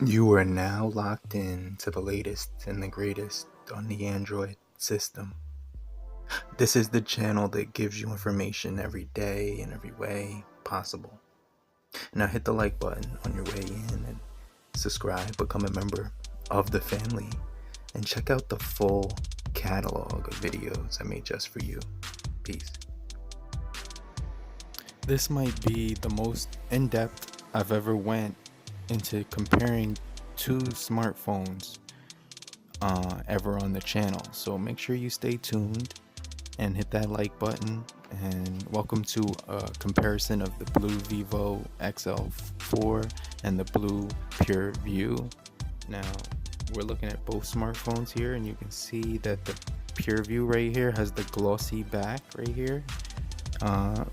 You are now locked in to the latest and the greatest on the Android system. This is the channel that gives you information every day in every way possible. Now hit the like button on your way in and subscribe, become a member of the family, and check out the full catalog of videos I made just for you. Peace. This might be the most in-depth I've ever went into comparing two smartphones ever on the channel. So make sure you stay tuned and hit that like button. And welcome to a comparison of the Blu VIVO XL4 and the Blu Pure View. Now we're looking at both smartphones here, and you can see that the Pure View right here has the glossy back right here,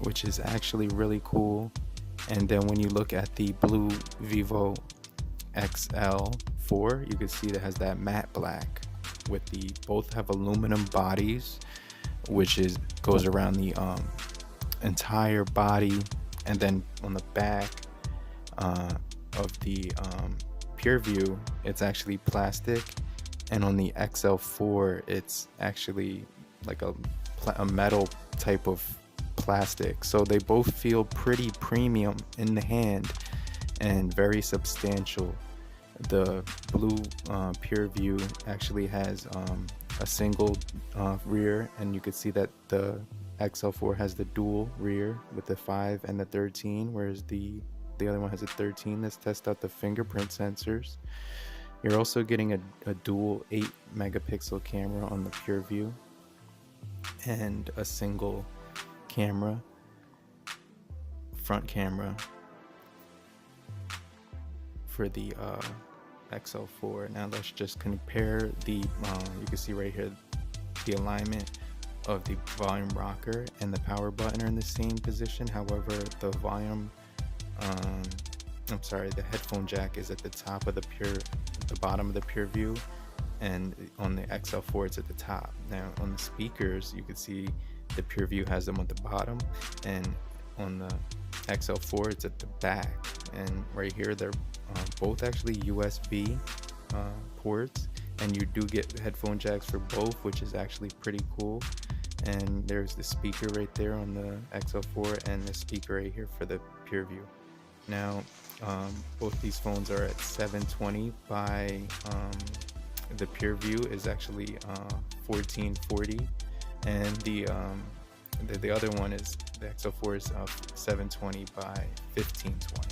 which is actually really cool. And then when you look at the Blu VIVO XL4, you can see that it has that matte black with the both have aluminum bodies, which goes around the entire body, and then on the back of the Pure View it's actually plastic, and on the XL4 it's actually like a metal type of plastic. So they both feel pretty premium in the hand and very substantial. The Blu Pure View actually has a single rear, and you can see that the XL4 has the dual rear with the 5 and the 13, whereas the other one has a 13. Let's test out the fingerprint sensors. You're also getting a dual 8 megapixel camera on the Pure View and a single camera, front camera, for the XL4. Now let's just compare the you can see right here the alignment of the volume rocker and the power button are in the same position. However, the volume the headphone jack is at the top of the bottom of the Pure View, and on the XL4 it's at the top. Now on the speakers you can see the Pure View has them at the bottom, and on the XL4 it's at the back. And right here they're both actually USB ports, and you do get headphone jacks for both, which is actually pretty cool. And there's the speaker right there on the XL4 and the speaker right here for the Pure View. Now both these phones are at 720 by the Pure View is actually 1440, and the other one is the XL4 is 720 by 1520.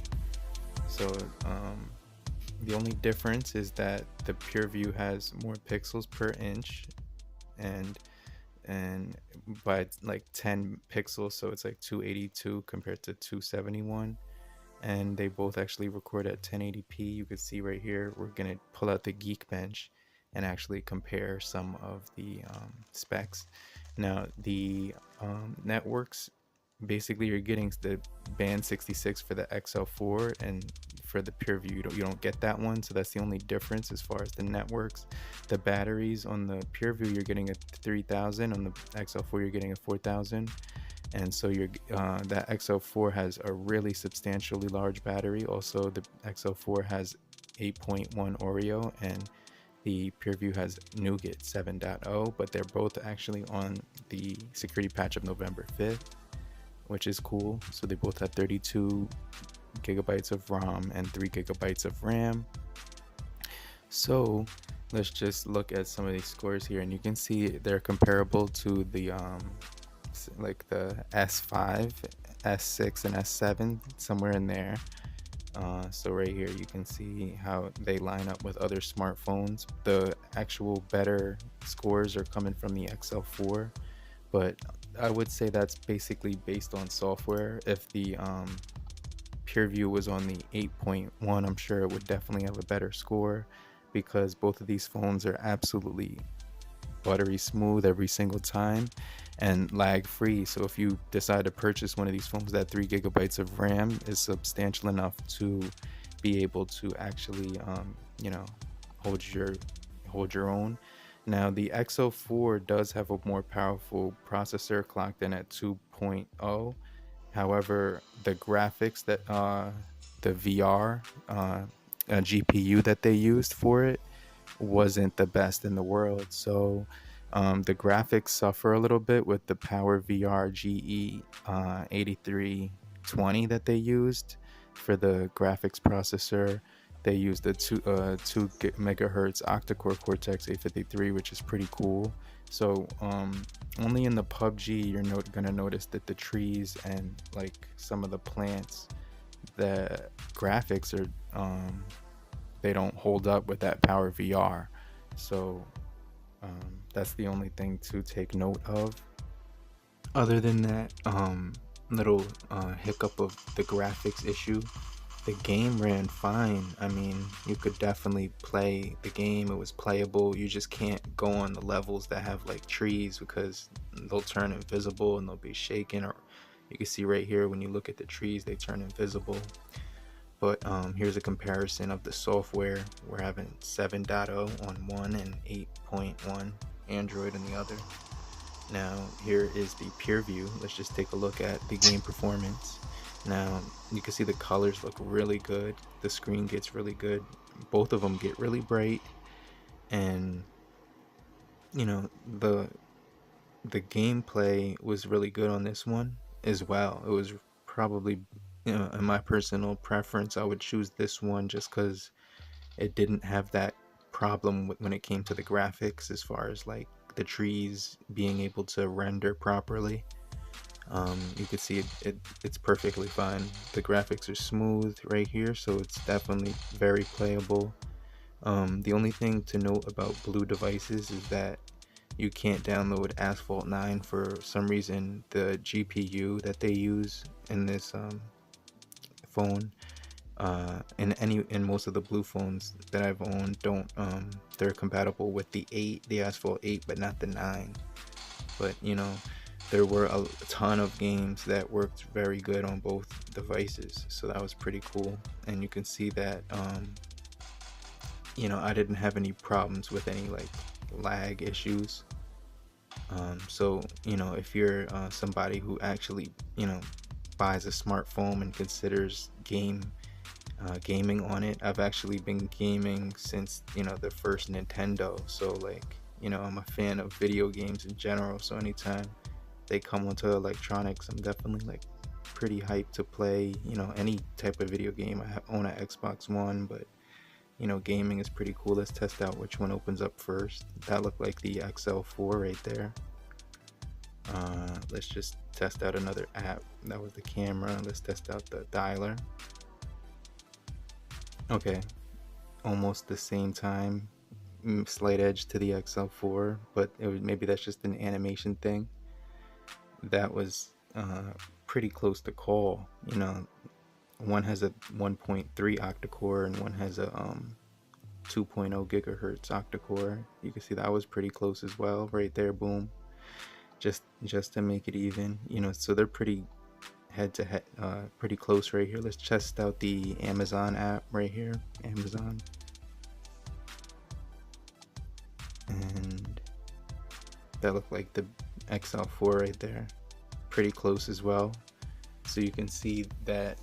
So the only difference is that the Pure View has more pixels per inch, and by like 10 pixels, so it's like 282 compared to 271. And they both actually record at 1080p. You can see right here we're gonna pull out the Geekbench and actually compare some of the specs. Now the networks, basically you're getting the band 66 for the XL4, and for the Pure View you don't get that one. So that's the only difference as far as the networks. The batteries on the Pure View you're getting a 3000, on the XL4 you're getting a 4000. And so that XL4 has a really substantially large battery. Also the XL4 has 8.1 Oreo, and the Pure View has Nougat 7.0, but they're both actually on the security patch of November 5th, which is cool. So they both have 32 gigabytes of ROM and 3 gigabytes of RAM. So let's just look at some of these scores here, and you can see they're comparable to the like the S5, S6, and S7, somewhere in there. So right here you can see how they line up with other smartphones. The actual better scores are coming from the XL4, but I would say that's basically based on software. If the Pure View was on the 8.1, I'm sure it would definitely have a better score, because both of these phones are absolutely buttery smooth every single time and lag free. So if you decide to purchase one of these phones, that 3 gigabytes of RAM is substantial enough to be able to actually hold your own. Now the XO4 does have a more powerful processor, clocked in at 2.0. However, the graphics that the VR GPU that they used for it wasn't the best in the world. So the graphics suffer a little bit with the Power VR GE 8320 that they used for the graphics processor. They used a 2 megahertz octa-core Cortex A53, which is pretty cool. So only in the PUBG you're gonna notice that the trees and like some of the plants, the graphics are they don't hold up with that Power VR. So that's the only thing to take note of. Other than that little hiccup of the graphics issue, the game ran fine. I mean, you could definitely play the game. It was playable. You just can't go on the levels that have like trees because they'll turn invisible and they'll be shaken. Or you can see right here when you look at the trees, they turn invisible. But here's a comparison of the software. We're having 7.0 on one and 8.1 Android on the other. Now here is the Pure View. Let's just take a look at the game performance. Now you can see the colors look really good. The screen gets really good. Both of them get really bright, and you know the gameplay was really good on this one as well. It was probably, in my personal preference, I would choose this one just because it didn't have that problem when it came to the graphics, as far as like the trees being able to render properly. You can see it's perfectly fine. The graphics are smooth right here, so it's definitely very playable. The only thing to note about Blue devices is that you can't download Asphalt 9 for some reason. The GPU that they use in this phone, in most of the Blue phones that I've owned, don't they're compatible with the Asphalt 8, but not the 9. But there were a ton of games that worked very good on both devices, so that was pretty cool. And you can see that I didn't have any problems with any like lag issues. So if you're somebody who actually buys a smartphone and considers gaming on it, I've actually been gaming since the first Nintendo. So like I'm a fan of video games in general, so anytime they come onto electronics, I'm definitely like pretty hyped to play any type of video game. I own an Xbox One, but gaming is pretty cool. Let's test out which one opens up first. That looked like the XL4 right there. Let's just test out another app. That was the camera. Let's test out the dialer. Okay, almost the same time, slight edge to the XL4, but maybe that's just an animation thing. That was pretty close to call. One has a 1.3 octa-core and one has a 2.0 gigahertz octa-core. You can see that was pretty close as well right there. Boom, just to make it even. So they're pretty head to head, pretty close right here. Let's test out the Amazon app right here. Amazon, and that looked like the XL4 right there, pretty close as well. So you can see that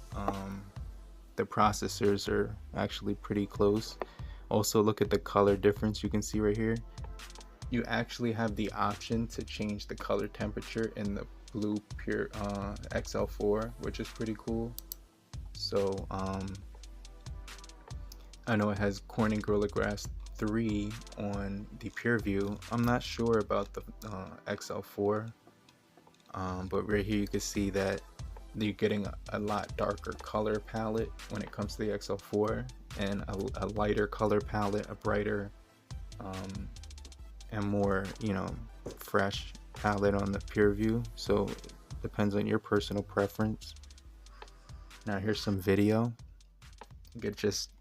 the processors are actually pretty close. Also, look at the color difference. You can see right here, you actually have the option to change the color temperature in the Blu Pure XL4, which is pretty cool. So I know it has Corning Gorilla Glass 3 on the Pure View. I'm not sure about the XL4, but right here you can see that you're getting a lot darker color palette when it comes to the XL4, and a lighter color palette, a brighter and more fresh palette on the Pure View. So it depends on your personal preference. Now here's some video. You could just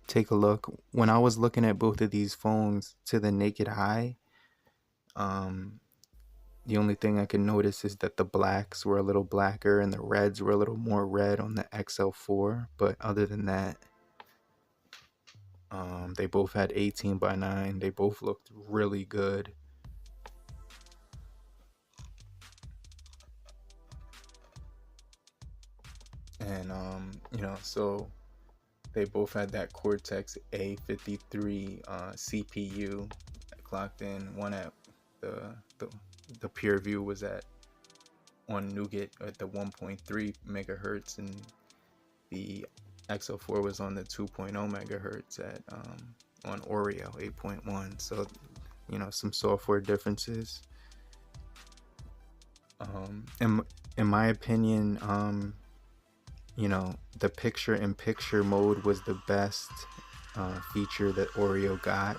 take a look. When I was looking at both of these phones to the naked eye, the only thing I can notice is that the blacks were a little blacker and the reds were a little more red on the XL4. But other than that, they both had 18:9. They both looked really good. And so they both had that Cortex A53 CPU clocked in. One at the Pure View was at on Nougat at the 1.3 megahertz, and the XL4 was on the 2.0 megahertz at on Oreo 8.1. So, you know, some software differences. In my opinion, you know, the picture-in-picture mode was the best feature that Oreo got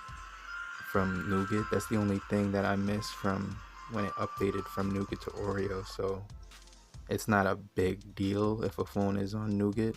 from Nougat. That's the only thing that I missed from when it updated from Nougat to Oreo. So it's not a big deal if a phone is on Nougat.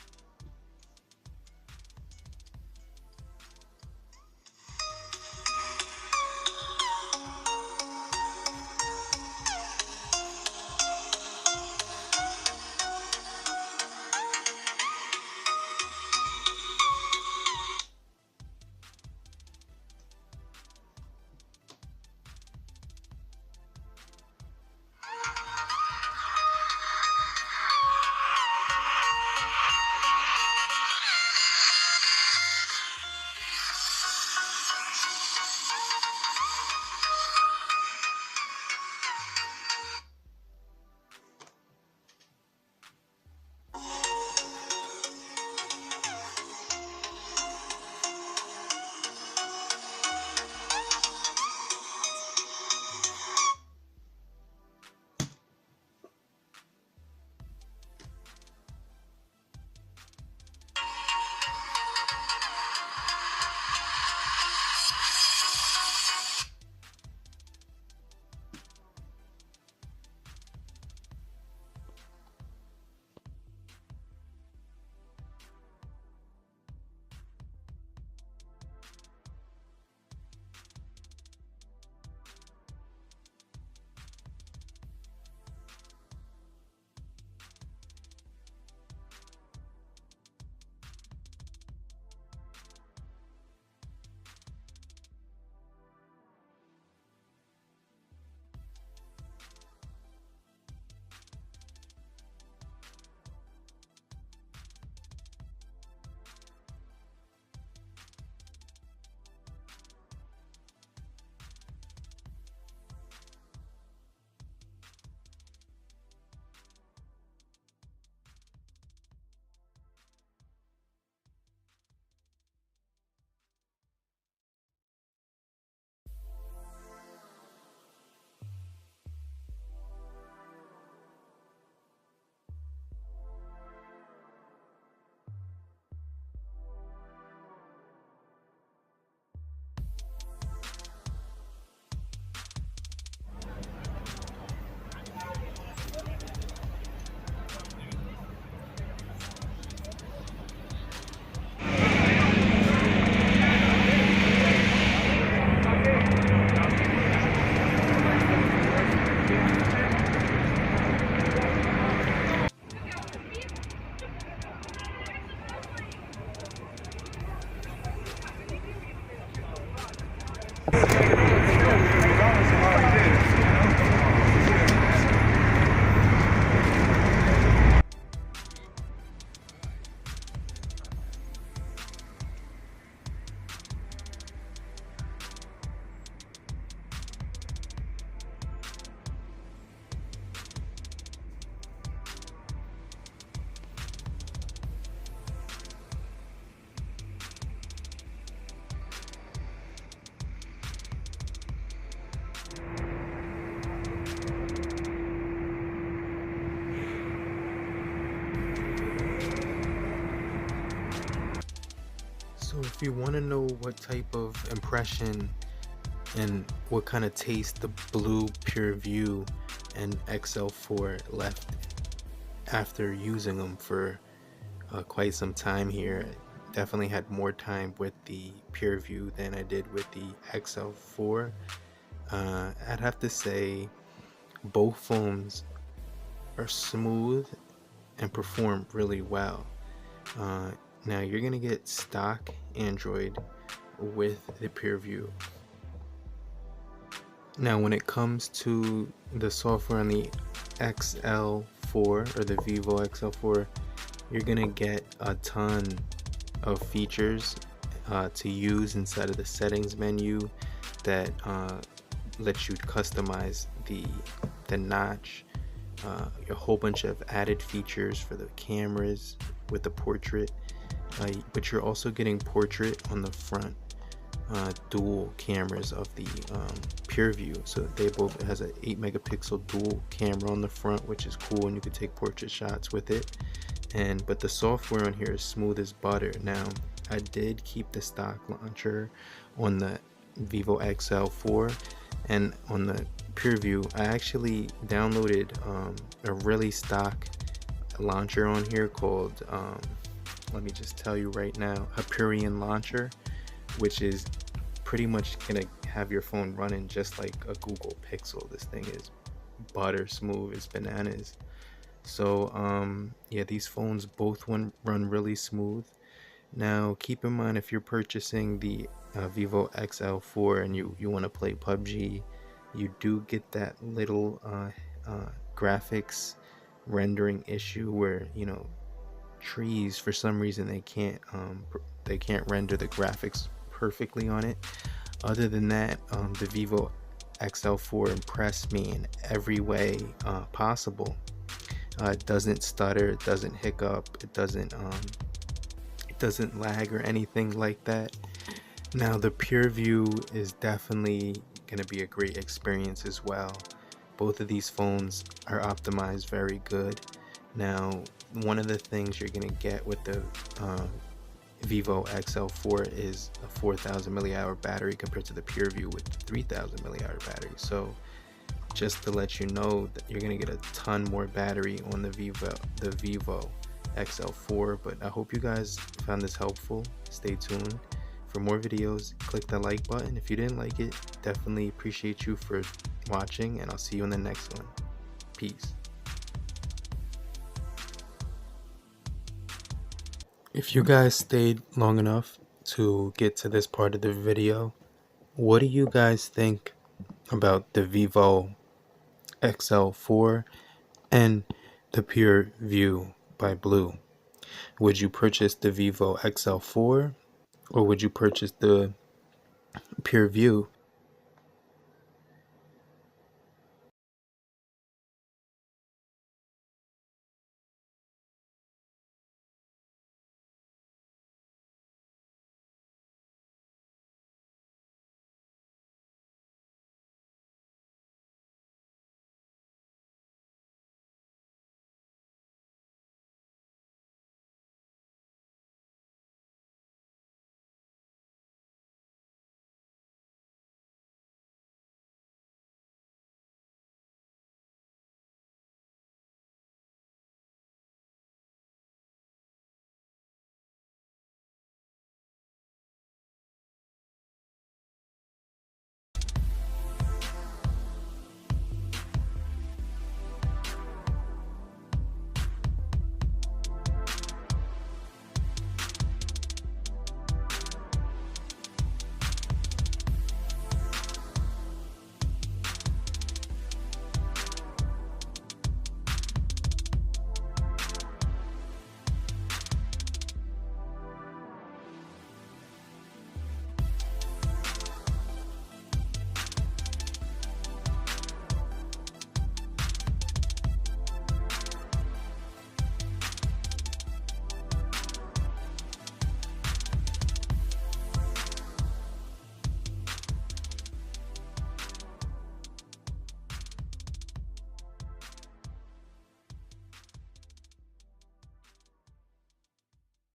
So if you want to know what type of impression and what kind of taste the Blu Pure View and XL4 left after using them for quite some time here, definitely had more time with the Pure View than I did with the XL4. I'd have to say both phones are smooth and perform really well. Now you're gonna get stock Android with the Pure View. Now when it comes to the software on the XL4 or the Vivo XL4, you're gonna get a ton of features to use inside of the settings menu that lets you customize the notch, a whole bunch of added features for the cameras with the portrait, but you're also getting portrait on the front dual cameras of the Pure View. So they both, it has an 8 megapixel dual camera on the front, which is cool, and you can take portrait shots with it. But the software on here is smooth as butter. Now I did keep the stock launcher on the Vivo XL4, and on the Pure View I actually downloaded a really stock launcher on here called let me just tell you right now, Hyperion launcher, which is pretty much gonna have your phone running just like a Google Pixel. This thing is butter smooth, it's bananas. So yeah, these phones both run really smooth. Now keep in mind, if you're purchasing the Vivo XL4 and you want to play PUBG, you do get that little graphics rendering issue where, you know, trees, for some reason they can't render the graphics perfectly on it. Other than that, the Vivo XL4 impressed me in every way possible. It doesn't stutter, it doesn't hiccup, it doesn't lag or anything like that. Now the Pure View is definitely gonna be a great experience as well. Both of these phones are optimized very good. Now, one of the things you're gonna get with the Vivo XL4 is a 4,000 millihour battery compared to the Pure View with 3,000 millihour battery. So just to let you know that you're gonna get a ton more battery on the Vivo XL4. But I hope you guys found this helpful. Stay tuned for more videos. Click the like button. If you didn't like it, definitely appreciate you for watching, and I'll see you in the next one. Peace. If you guys stayed long enough to get to this part of the video, what do you guys think about the Vivo XL4 and the Pure View by Blu? Would you purchase the Vivo XL4 or would you purchase the Pure View?